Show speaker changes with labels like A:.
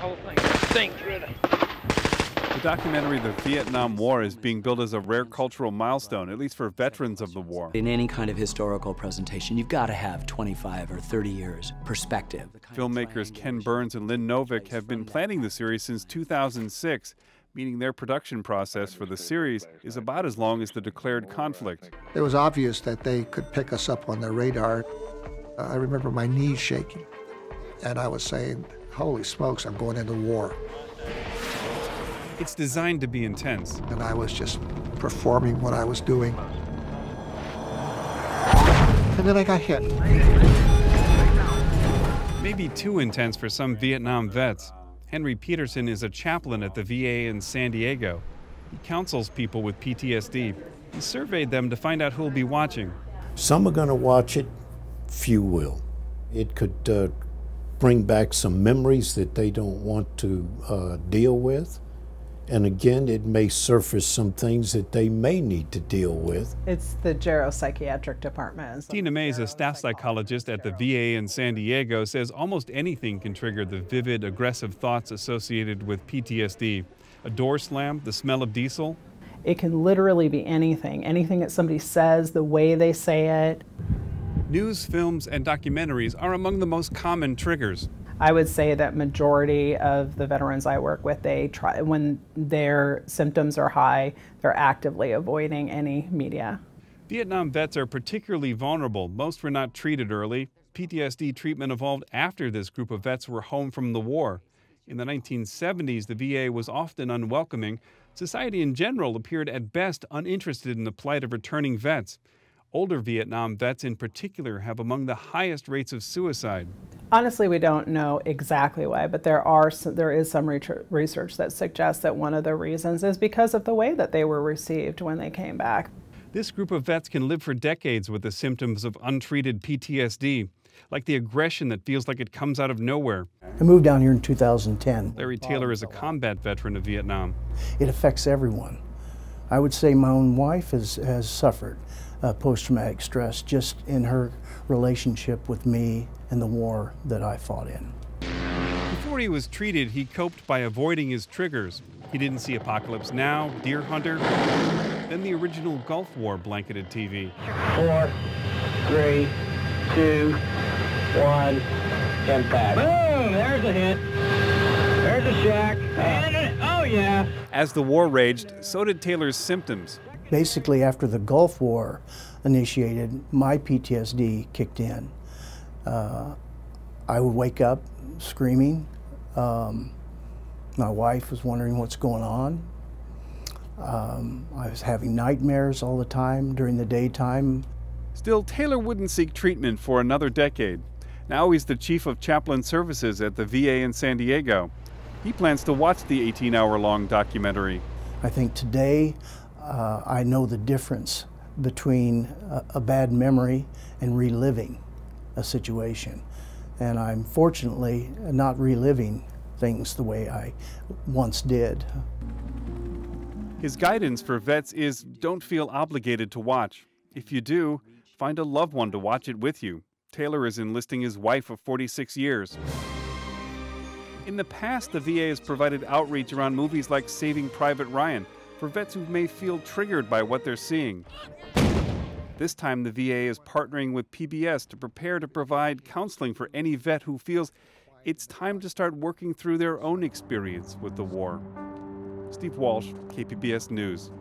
A: whole thing stinks, really.
B: The documentary The Vietnam War is being billed as a rare cultural milestone, at least for veterans of the war.
C: In any kind of historical presentation, you've got to have 25 or 30 years perspective.
B: Filmmakers Ken Burns and Lynn Novick have been planning the series since 2006, meaning their production process for the series is about as long as the declared conflict.
D: It was obvious that they could pick us up on their radar. I remember my knees shaking, and I was saying, holy smokes, I'm going into war.
B: It's designed to be intense.
D: And I was just performing what I was doing. And then I got hit.
B: Maybe too intense for some Vietnam vets. Henry Peterson is a chaplain at the VA in San Diego. He counsels people with PTSD. He surveyed them to find out who'll be watching.
E: Some are going to watch it, few will. It could bring back some memories that they don't want to deal with. And again, it may surface some things that they may need to deal with.
F: It's the geropsychiatric department.
B: Tina Mays, a staff psychologist at the VA in San Diego, says almost anything can trigger the vivid, aggressive thoughts associated with PTSD. A door slam, the smell of diesel.
F: It can literally be anything. Anything that somebody says, the way they say it.
B: News, films, and documentaries are among the most common triggers.
F: I would say that majority of the veterans I work with, they try, when their symptoms are high, they're actively avoiding any media.
B: Vietnam vets are particularly vulnerable. Most were not treated early. PTSD treatment evolved after this group of vets were home from the war. In the 1970s, the VA was often unwelcoming. Society in general appeared at best uninterested in the plight of returning vets. Older Vietnam vets in particular have among the highest rates of suicide.
F: Honestly, we don't know exactly why, but there is some research that suggests that one of the reasons is because of the way that they were received when they came back.
B: This group of vets can live for decades with the symptoms of untreated PTSD, like the aggression that feels like it comes out of nowhere.
G: I moved down here in 2010.
B: Larry Taylor is a combat veteran of Vietnam.
G: It affects everyone. I would say my own wife has suffered post-traumatic stress just in her relationship with me and the war that I fought in.
B: Before he was treated, he coped by avoiding his triggers. He didn't see Apocalypse Now, Deer Hunter, then the original Gulf War blanketed TV.
A: 4, 3, 2, 1, impact. Boom! There's a hit. There's a shack. And oh yeah!
B: As the war raged, so did Taylor's symptoms.
G: Basically, after the Gulf War initiated, my PTSD kicked in. I would wake up screaming. My wife was wondering what's going on. I was having nightmares all the time during the daytime.
B: Still, Taylor wouldn't seek treatment for another decade. Now he's the chief of chaplain services at the VA in San Diego. He plans to watch the 18-hour-long documentary.
G: I think today I know the difference between a bad memory and reliving a situation. And I'm fortunately not reliving things the way I once did.
B: His guidance for vets is don't feel obligated to watch. If you do, find a loved one to watch it with you. Taylor is enlisting his wife of 46 years. In the past, the VA has provided outreach around movies like Saving Private Ryan for vets who may feel triggered by what they're seeing. This time, the VA is partnering with PBS to prepare to provide counseling for any vet who feels it's time to start working through their own experience with the war. Steve Walsh, KPBS News.